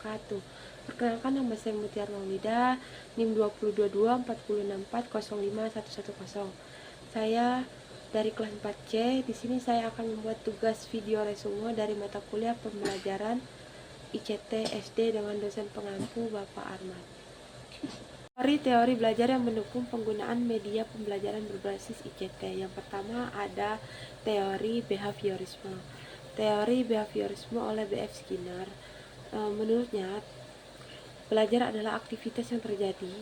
wabarakatuh. Perkenalkan, nama saya Mutiara Maulida, NIM 202246405110. Saya dari kelas 4C. Di sini saya akan membuat tugas video resume dari mata kuliah pembelajaran ICT SD dengan dosen pengampu Bapak Arman. Teori belajar yang mendukung penggunaan media pembelajaran berbasis ICT. Yang pertama ada teori behaviorisme. Teori behaviorisme oleh B.F. Skinner. Menurutnya, belajar adalah aktivitas yang terjadi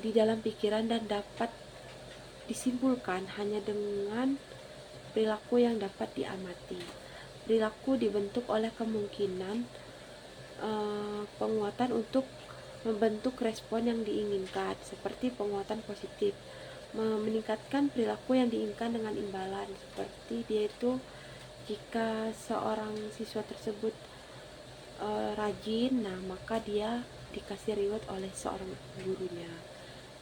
di dalam pikiran dan dapat disimpulkan hanya dengan perilaku yang dapat diamati. Perilaku dibentuk oleh kemungkinan penguatan untuk membentuk respon yang diinginkan, seperti penguatan positif, meningkatkan perilaku yang diinginkan dengan imbalan, seperti dia itu jika seorang siswa tersebut rajin, nah maka dia dikasih reward oleh seorang gurunya.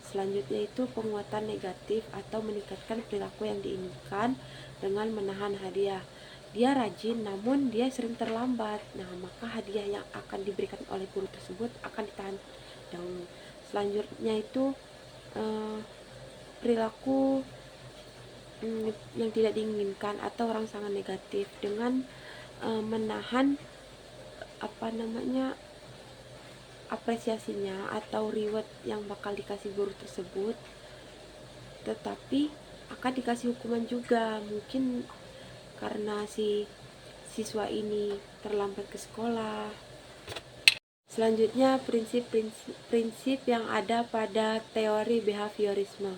Selanjutnya itu penguatan negatif atau meningkatkan perilaku yang diinginkan dengan menahan hadiah. Dia rajin namun dia sering terlambat, nah maka hadiah yang akan diberikan oleh guru tersebut akan ditahan dahulu. Selanjutnya itu perilaku yang tidak diinginkan atau rangsangan negatif dengan menahan apresiasinya atau reward yang bakal dikasih guru tersebut, tetapi akan dikasih hukuman juga, mungkin karena si siswa ini terlambat ke sekolah. Selanjutnya prinsip yang ada pada teori behaviorisme,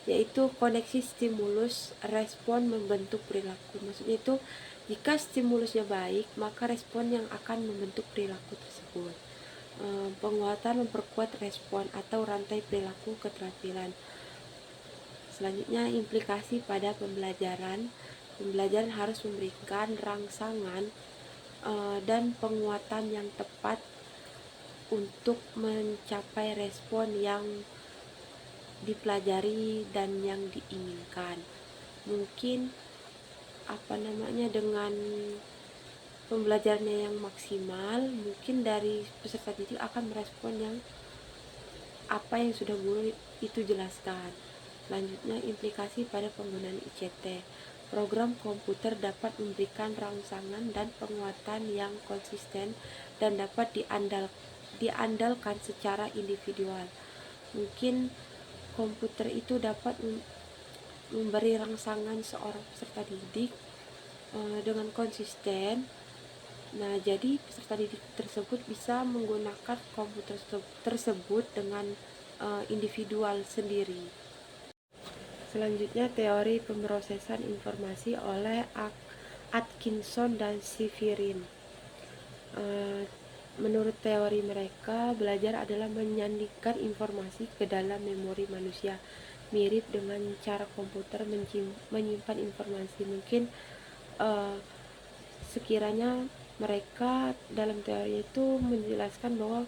yaitu koneksi stimulus respon membentuk perilaku. Maksudnya itu jika stimulusnya baik, maka respon yang akan membentuk perilaku tersebut. Penguatan memperkuat respon atau rantai perilaku keterampilan. Selanjutnya implikasi pada pembelajaran. Pembelajaran harus memberikan rangsangan dan penguatan yang tepat untuk mencapai respon yang dipelajari dan yang diinginkan. Mungkin dengan pembelajarannya yang maksimal, mungkin dari peserta didik akan merespon yang apa yang sudah guru itu jelaskan. Selanjutnya implikasi pada penggunaan ICT. Program komputer dapat memberikan rangsangan dan penguatan yang konsisten dan dapat diandalkan secara individual. Mungkin komputer itu dapat memberi rangsangan seorang peserta didik dengan konsisten. Nah, jadi peserta didik tersebut bisa menggunakan komputer tersebut dengan individual sendiri. Selanjutnya teori pemrosesan informasi oleh Atkinson dan Severin. Menurut teori mereka, belajar adalah menyandingkan informasi ke dalam memori manusia, mirip dengan cara komputer menyimpan informasi. Mungkin sekiranya mereka dalam teori itu menjelaskan bahwa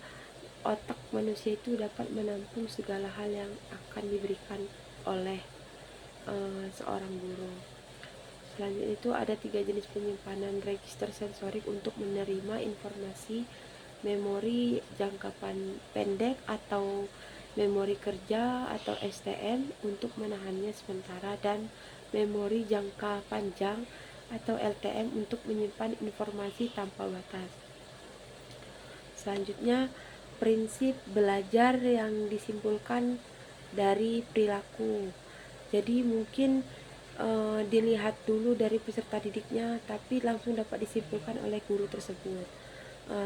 otak manusia itu dapat menampung segala hal yang akan diberikan oleh seorang guru. Selanjutnya itu ada 3 jenis penyimpanan register sensorik untuk menerima informasi: memori jangka pendek atau memori kerja atau STM untuk menahannya sementara, dan memori jangka panjang atau LTM untuk menyimpan informasi tanpa batas. Selanjutnya prinsip belajar yang disimpulkan dari perilaku. Jadi mungkin dilihat dulu dari peserta didiknya, tapi langsung dapat disimpulkan oleh guru tersebut.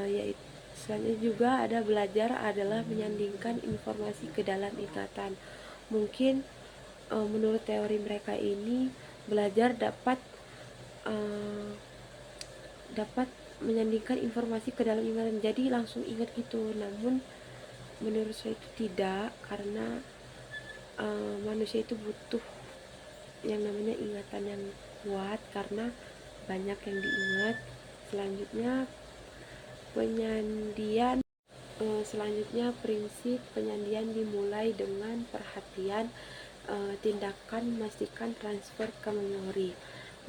Yaitu selanjutnya juga ada belajar adalah menyandingkan informasi ke dalam ingatan. Mungkin menurut teori mereka ini belajar dapat menyandingkan informasi ke dalam ingatan, jadi langsung ingat gitu. Namun menurut saya itu tidak, karena manusia itu butuh yang namanya ingatan yang kuat karena banyak yang diingat. Selanjutnya prinsip penyandian dimulai dengan perhatian tindakan memastikan transfer ke memori.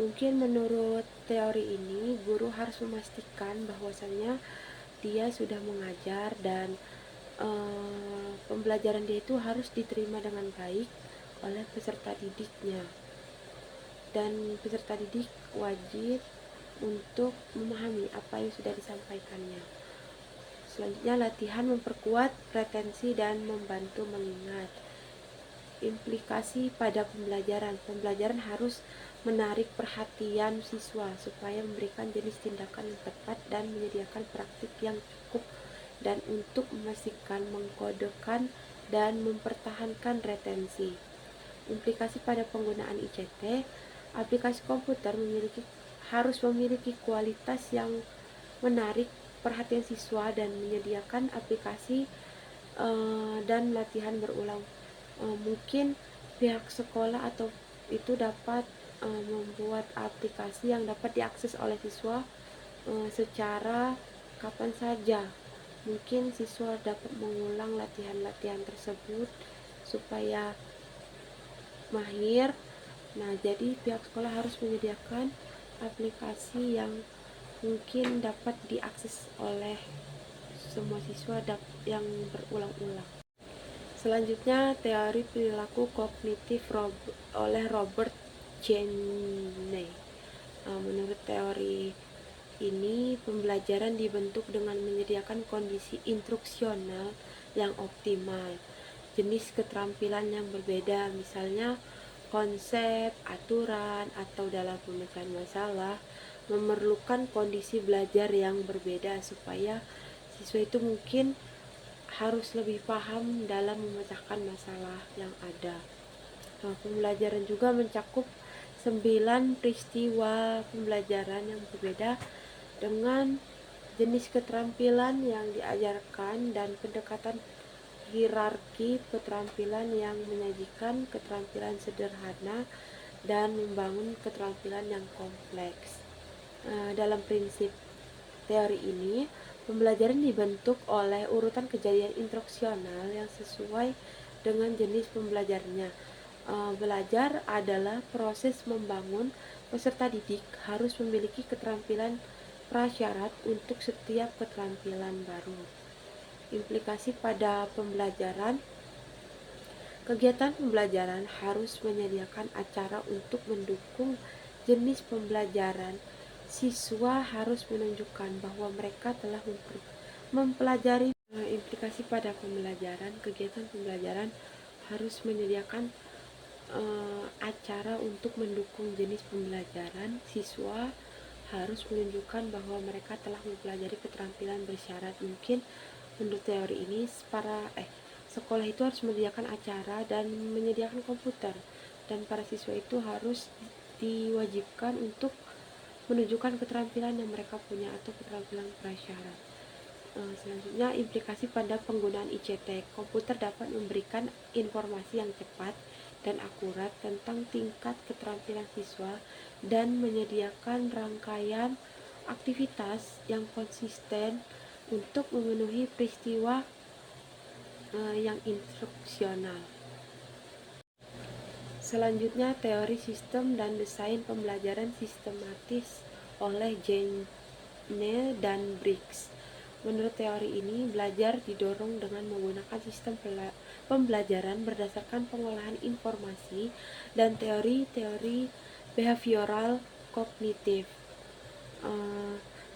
Mungkin menurut teori ini guru harus memastikan bahwasannya dia sudah mengajar dan pembelajaran dia itu harus diterima dengan baik oleh peserta didiknya, dan peserta didik wajib untuk memahami apa yang sudah disampaikannya. Selanjutnya, latihan memperkuat retensi dan membantu mengingat. Implikasi pada pembelajaran. Pembelajaran harus menarik perhatian siswa supaya memberikan jenis tindakan yang tepat dan menyediakan praktik yang cukup, dan untuk memastikan mengkodekan dan mempertahankan retensi. Implikasi pada penggunaan ICT. Aplikasi komputer harus memiliki kualitas yang menarik perhatian siswa dan menyediakan aplikasi dan latihan berulang. Mungkin pihak sekolah atau itu dapat membuat aplikasi yang dapat diakses oleh siswa secara kapan saja. Mungkin siswa dapat mengulang latihan-latihan tersebut supaya mahir. Nah, jadi pihak sekolah harus menyediakan aplikasi yang mungkin dapat diakses oleh semua siswa yang berulang-ulang. Selanjutnya, teori perilaku kognitif oleh Robert Cheney. Menurut teori ini, pembelajaran dibentuk dengan menyediakan kondisi instruksional yang optimal, jenis keterampilan yang berbeda, misalnya konsep, aturan, atau dalam pemecahan masalah, memerlukan kondisi belajar yang berbeda supaya siswa itu mungkin harus lebih paham dalam memecahkan masalah yang ada. Nah, pembelajaran juga mencakup 9 peristiwa pembelajaran yang berbeda dengan jenis keterampilan yang diajarkan dan pendekatan hierarki keterampilan yang menyajikan keterampilan sederhana dan membangun keterampilan yang kompleks. Dalam prinsip teori ini, pembelajaran dibentuk oleh urutan kejadian instruksional yang sesuai dengan jenis pembelajarnya. Belajar adalah proses membangun. Peserta didik harus memiliki keterampilan prasyarat untuk setiap keterampilan baru. Implikasi pada pembelajaran. Kegiatan pembelajaran harus menyediakan acara untuk mendukung jenis pembelajaran. Siswa harus menunjukkan bahwa mereka telah mempelajari. Implikasi pada pembelajaran. Kegiatan pembelajaran harus menyediakan acara untuk mendukung jenis pembelajaran. Siswa harus menunjukkan bahwa mereka telah mempelajari keterampilan bersyarat. Mungkin menurut teori ini sekolah itu harus menyediakan acara dan menyediakan komputer, dan para siswa itu harus diwajibkan untuk menunjukkan keterampilan yang mereka punya atau keterampilan prasyarat. Selanjutnya, implikasi pada penggunaan ICT. Komputer dapat memberikan informasi yang cepat dan akurat tentang tingkat keterampilan siswa dan menyediakan rangkaian aktivitas yang konsisten untuk memenuhi peristiwa yang instruksional. Selanjutnya, teori sistem dan desain pembelajaran sistematis oleh Jane dan Briggs. Menurut teori ini, belajar didorong dengan menggunakan sistem pembelajaran berdasarkan pengolahan informasi dan teori-teori behavioral kognitif.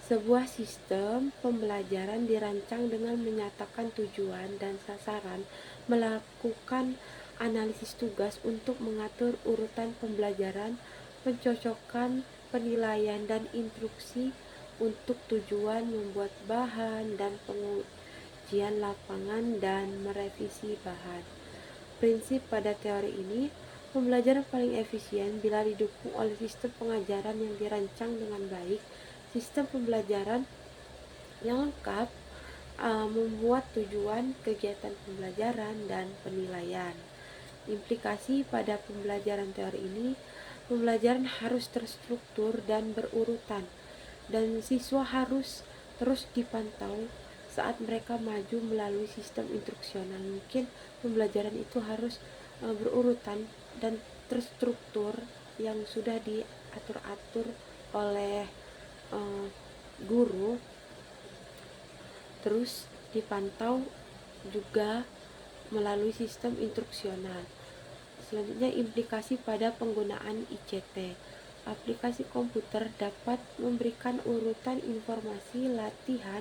Sebuah sistem pembelajaran dirancang dengan menyatakan tujuan dan sasaran, melakukan analisis tugas untuk mengatur urutan pembelajaran, pencocokkan penilaian dan instruksi untuk tujuan membuat bahan dan pengujian lapangan dan merevisi bahan. Prinsip pada teori ini, pembelajaran paling efisien bila didukung oleh sistem pengajaran yang dirancang dengan baik. Sistem pembelajaran yang lengkap membuat tujuan, kegiatan pembelajaran, dan penilaian. Implikasi pada pembelajaran teori ini, pembelajaran harus terstruktur dan berurutan, dan siswa harus terus dipantau saat mereka maju melalui sistem instruksional. Mungkin pembelajaran itu harus berurutan dan terstruktur yang sudah diatur-atur oleh guru. terus dipantau juga melalui sistem instruksional. Selanjutnya, implikasi pada penggunaan ICT. Aplikasi komputer dapat memberikan urutan informasi, latihan,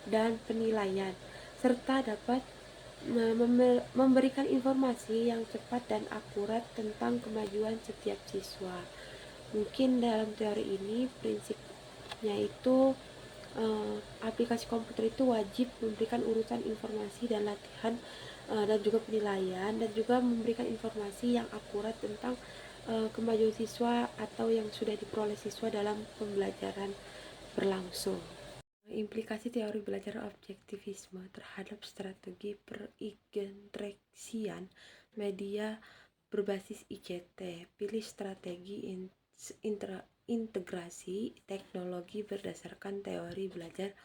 dan penilaian, serta dapat memberikan informasi yang cepat dan akurat tentang kemajuan setiap siswa. Mungkin dalam teori ini prinsipnya itu aplikasi komputer itu wajib memberikan urutan informasi dan latihan dan juga penilaian, dan juga memberikan informasi yang akurat tentang kemajuan siswa atau yang sudah diperoleh siswa dalam pembelajaran berlangsung. Implikasi teori belajar objektivisme terhadap strategi perinteraksian media berbasis ICT. Pilih strategi integrasi teknologi berdasarkan teori belajar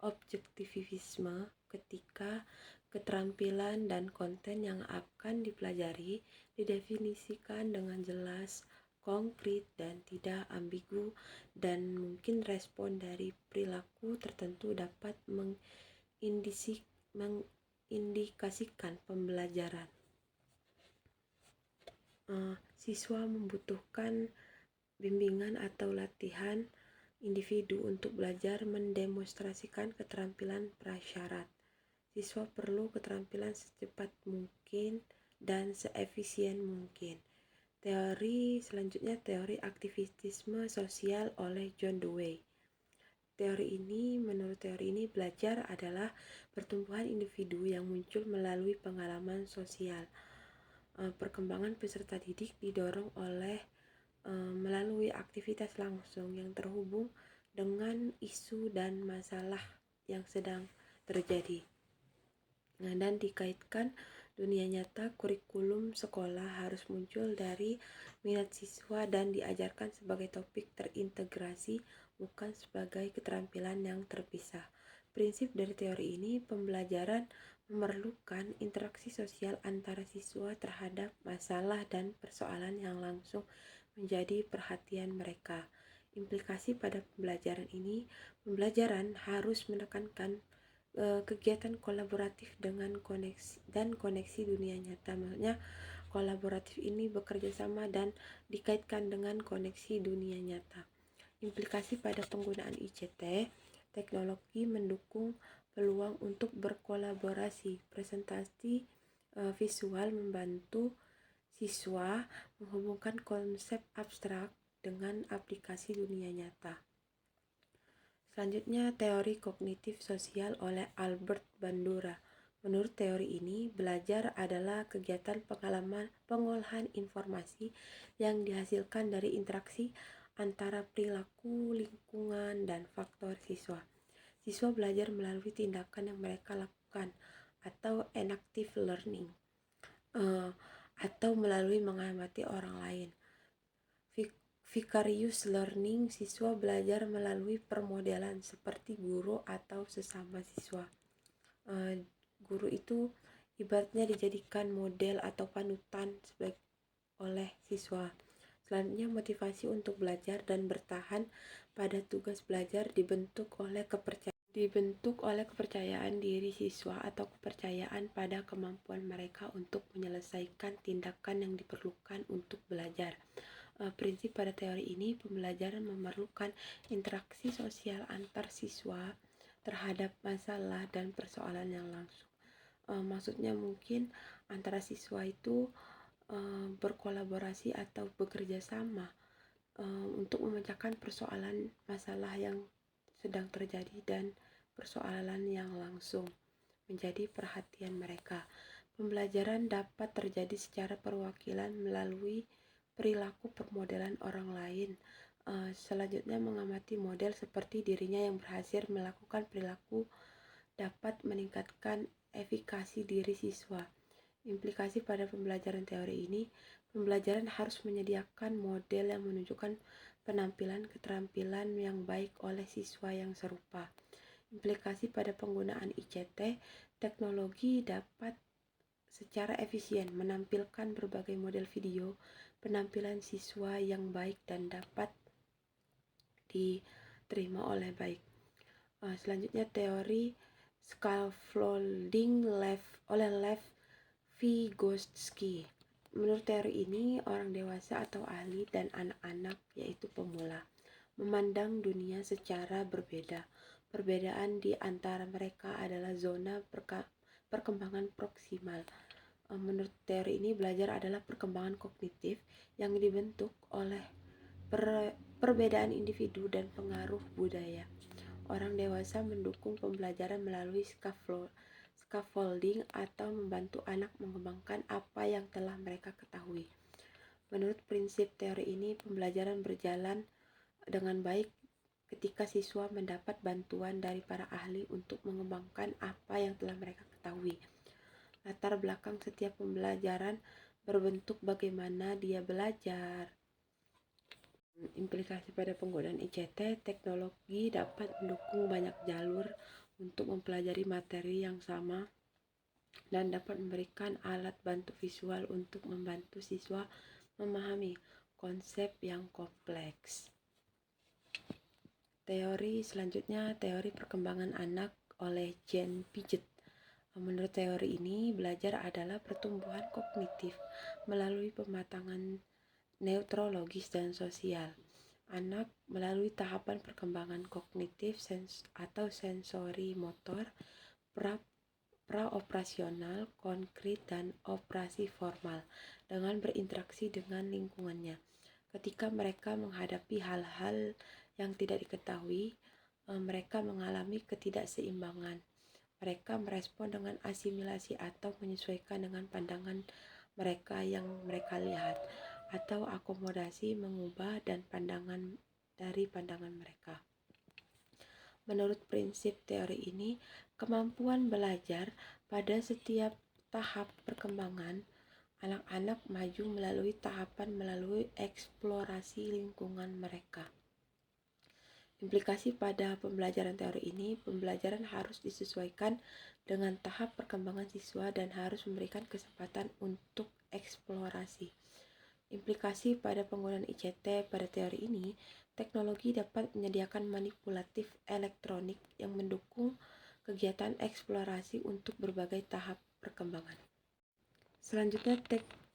objektivisme ketika keterampilan dan konten yang akan dipelajari didefinisikan dengan jelas, konkret, dan tidak ambigu, dan mungkin respon dari perilaku tertentu dapat mengindikasikan pembelajaran. Siswa membutuhkan bimbingan atau latihan individu untuk belajar mendemonstrasikan keterampilan prasyarat. Siswa perlu keterampilan secepat mungkin dan seefisien mungkin. Selanjutnya teori aktivisme sosial oleh John Dewey. Menurut teori ini, belajar adalah pertumbuhan individu yang muncul melalui pengalaman sosial. Perkembangan peserta didik didorong oleh melalui aktivitas langsung yang terhubung dengan isu dan masalah yang sedang terjadi. Dan dikaitkan dunia nyata, kurikulum sekolah harus muncul dari minat siswa dan diajarkan sebagai topik terintegrasi, bukan sebagai keterampilan yang terpisah. Prinsip dari teori ini, pembelajaran memerlukan interaksi sosial antara siswa terhadap masalah dan persoalan yang langsung menjadi perhatian mereka. Implikasi pada pembelajaran ini, pembelajaran harus menekankan kegiatan kolaboratif dengan koneksi dunia nyata. Maksudnya kolaboratif ini bekerja sama dan dikaitkan dengan koneksi dunia nyata. Implikasi pada penggunaan ICT, teknologi mendukung peluang untuk berkolaborasi. Presentasi visual membantu siswa menghubungkan konsep abstrak dengan aplikasi dunia nyata. Selanjutnya, teori kognitif sosial oleh Albert Bandura. Menurut teori ini, belajar adalah kegiatan pengolahan informasi yang dihasilkan dari interaksi antara perilaku, lingkungan, dan faktor siswa. Siswa belajar melalui tindakan yang mereka lakukan atau enactive learning, atau melalui mengamati orang lain. Vicarious learning, siswa belajar melalui permodelan seperti guru atau sesama siswa. Guru itu ibaratnya dijadikan model atau panutan oleh siswa. Selanjutnya, motivasi untuk belajar dan bertahan pada tugas belajar dibentuk oleh kepercayaan diri siswa atau kepercayaan pada kemampuan mereka untuk menyelesaikan tindakan yang diperlukan untuk belajar. Prinsip pada teori ini, pembelajaran memerlukan interaksi sosial antar siswa terhadap masalah dan persoalan yang langsung. Maksudnya mungkin antara siswa itu berkolaborasi atau bekerja sama untuk memecahkan persoalan masalah yang sedang terjadi dan persoalan yang langsung menjadi perhatian mereka. Pembelajaran dapat terjadi secara perwakilan melalui perilaku permodelan orang lain. Selanjutnya, mengamati model seperti dirinya yang berhasil melakukan perilaku dapat meningkatkan efikasi diri siswa. Implikasi pada pembelajaran teori ini, pembelajaran harus menyediakan model yang menunjukkan penampilan keterampilan yang baik oleh siswa yang serupa. Implikasi pada penggunaan ICT, teknologi dapat secara efisien menampilkan berbagai model video penampilan siswa yang baik dan dapat diterima oleh baik. Selanjutnya, teori scaffolding oleh Lev Vygotsky. Menurut teori ini, orang dewasa atau ahli dan anak-anak, yaitu pemula, memandang dunia secara berbeda. Perbedaan di antara mereka adalah zona perkembangan proksimal. Menurut teori ini, belajar adalah perkembangan kognitif yang dibentuk oleh perbedaan individu dan pengaruh budaya. Orang dewasa mendukung pembelajaran melalui scaffolding atau membantu anak mengembangkan apa yang telah mereka ketahui. Menurut prinsip teori ini, pembelajaran berjalan dengan baik ketika siswa mendapat bantuan dari para ahli untuk mengembangkan apa yang telah mereka ketahui. Latar belakang setiap pembelajaran berbentuk bagaimana dia belajar. Implikasi pada penggunaan ICT, teknologi dapat mendukung banyak jalur untuk mempelajari materi yang sama dan dapat memberikan alat bantu visual untuk membantu siswa memahami konsep yang kompleks. Teori selanjutnya, teori perkembangan anak oleh Jean Piaget. Menurut teori ini, belajar adalah pertumbuhan kognitif melalui pematangan neurologis dan sosial. Anak melalui tahapan perkembangan kognitif atau sensori motor, praoperasional, konkret, dan operasi formal dengan berinteraksi dengan lingkungannya. Ketika mereka menghadapi hal-hal yang tidak diketahui, mereka mengalami ketidakseimbangan. Mereka merespon dengan asimilasi atau menyesuaikan dengan pandangan mereka yang mereka lihat, atau akomodasi mengubah dan dari pandangan mereka. Menurut prinsip teori ini, kemampuan belajar pada setiap tahap perkembangan anak-anak maju melalui eksplorasi lingkungan mereka. Implikasi pada pembelajaran teori ini, pembelajaran harus disesuaikan dengan tahap perkembangan siswa dan harus memberikan kesempatan untuk eksplorasi. Implikasi pada penggunaan ICT pada teori ini, teknologi dapat menyediakan manipulatif elektronik yang mendukung kegiatan eksplorasi untuk berbagai tahap perkembangan. Selanjutnya,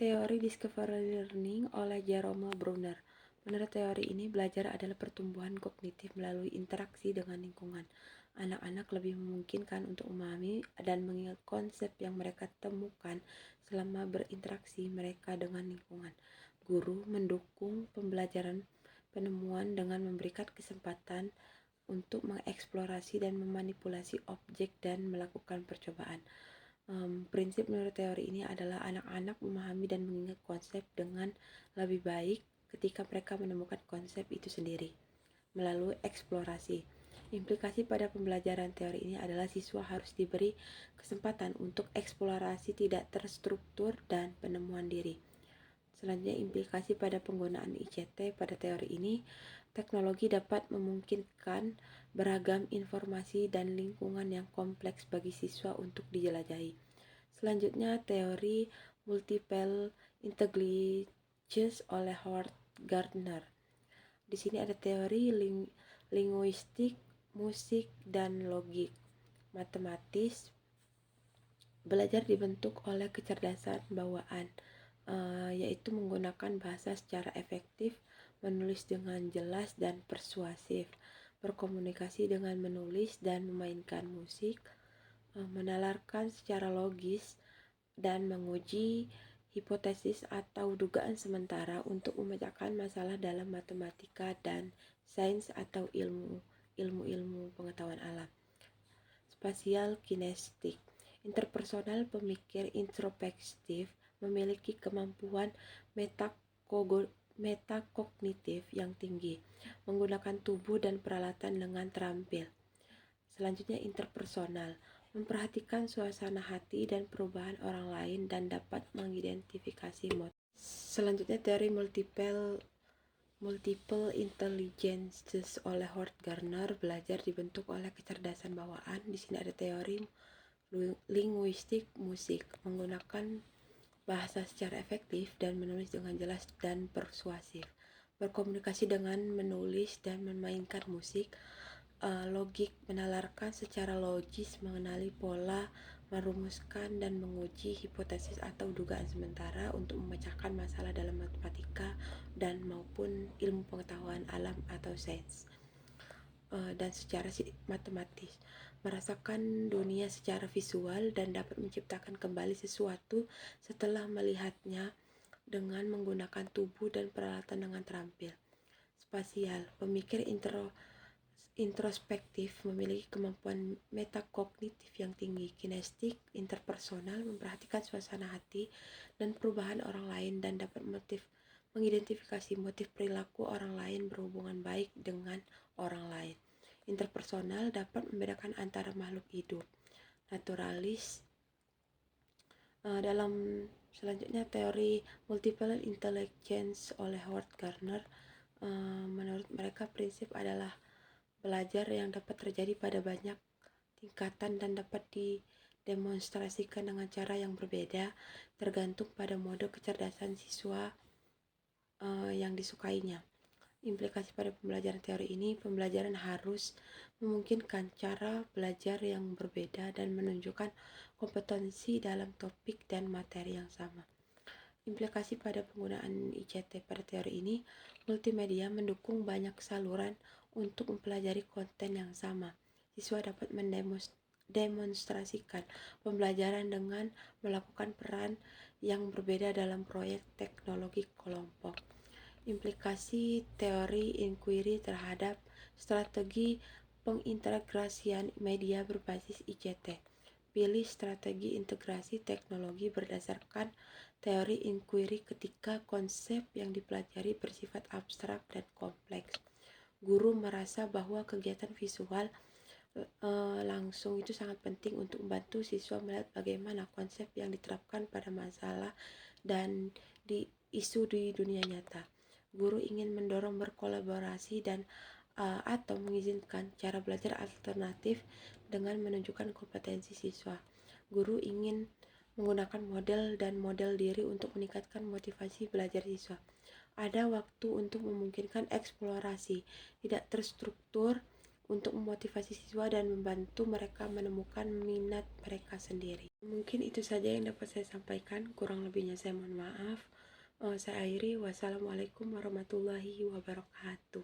teori discovery learning oleh Jerome Bruner. Menurut teori ini, belajar adalah pertumbuhan kognitif melalui interaksi dengan lingkungan. Anak-anak lebih memungkinkan untuk memahami dan mengingat konsep yang mereka temukan selama berinteraksi mereka dengan lingkungan. Guru mendukung pembelajaran penemuan dengan memberikan kesempatan untuk mengeksplorasi dan memanipulasi objek dan melakukan percobaan. Prinsip menurut teori ini adalah anak-anak memahami dan mengingat konsep dengan lebih baik ketika mereka menemukan konsep itu sendiri melalui eksplorasi. Implikasi pada pembelajaran teori ini adalah siswa harus diberi kesempatan untuk eksplorasi tidak terstruktur dan penemuan diri. Selanjutnya, implikasi pada penggunaan ICT pada teori ini, teknologi dapat memungkinkan beragam informasi dan lingkungan yang kompleks bagi siswa untuk dijelajahi. Selanjutnya, teori multiple intelligence oleh Howard Gardner. Di sini ada teori linguistik, musik, dan logik. Matematis, belajar dibentuk oleh kecerdasan bawaan, yaitu menggunakan bahasa secara efektif, menulis dengan jelas dan persuasif, berkomunikasi dengan menulis dan memainkan musik, menalarkan secara logis, dan menguji hipotesis atau dugaan sementara untuk memecahkan masalah dalam matematika dan sains atau ilmu pengetahuan alam. Spasial kinestik, interpersonal pemikir introspektif memiliki kemampuan metakognitif yang tinggi, menggunakan tubuh dan peralatan dengan terampil. Selanjutnya, interpersonal, memperhatikan suasana hati dan perubahan orang lain dan dapat mengidentifikasi motif. Selanjutnya, teori multiple intelligence oleh Howard Gardner. Belajar dibentuk oleh kecerdasan bawaan. Di sini ada teori linguistik musik, menggunakan bahasa secara efektif dan menulis dengan jelas dan persuasif, berkomunikasi dengan menulis dan memainkan musik, logik, menalarkan secara logis, mengenali pola, merumuskan dan menguji hipotesis atau dugaan sementara untuk memecahkan masalah dalam matematika dan maupun ilmu pengetahuan alam atau sains. Dan secara matematis, merasakan dunia secara visual dan dapat menciptakan kembali sesuatu setelah melihatnya dengan menggunakan tubuh dan peralatan dengan terampil. Spasial, pemikir introspektif, memiliki kemampuan metakognitif yang tinggi. Kinestik, interpersonal, memperhatikan suasana hati dan perubahan orang lain dan dapat mengidentifikasi motif perilaku orang lain berhubungan baik dengan orang lain. Interpersonal, dapat membedakan antara makhluk hidup. Naturalis, dalam selanjutnya teori multiple intelligence oleh Howard Gardner, menurut mereka prinsip adalah belajar yang dapat terjadi pada banyak tingkatan dan dapat didemonstrasikan dengan cara yang berbeda tergantung pada mode kecerdasan siswa yang disukainya. Implikasi pada pembelajaran teori ini, pembelajaran harus memungkinkan cara belajar yang berbeda dan menunjukkan kompetensi dalam topik dan materi yang sama. Implikasi pada penggunaan ICT pada teori ini, multimedia mendukung banyak saluran untuk mempelajari konten yang sama. Siswa dapat mendemonstrasikan pembelajaran dengan melakukan peran yang berbeda dalam proyek teknologi kelompok. Implikasi teori inquiry terhadap strategi pengintegrasian media berbasis ICT. Pilih strategi integrasi teknologi berdasarkan teori inquiry ketika konsep yang dipelajari bersifat abstrak dan kompleks. Guru merasa bahwa kegiatan visual langsung itu sangat penting untuk membantu siswa melihat bagaimana konsep yang diterapkan pada masalah dan di isu di dunia nyata. Guru ingin mendorong berkolaborasi dan atau mengizinkan cara belajar alternatif dengan menunjukkan kompetensi siswa. Guru ingin menggunakan model dan model diri untuk meningkatkan motivasi belajar siswa. Ada waktu untuk memungkinkan eksplorasi tidak terstruktur untuk memotivasi siswa dan membantu mereka menemukan minat mereka sendiri. Mungkin itu saja yang dapat saya sampaikan, kurang lebihnya saya mohon maaf. Saya akhiri, wassalamualaikum warahmatullahi wabarakatuh.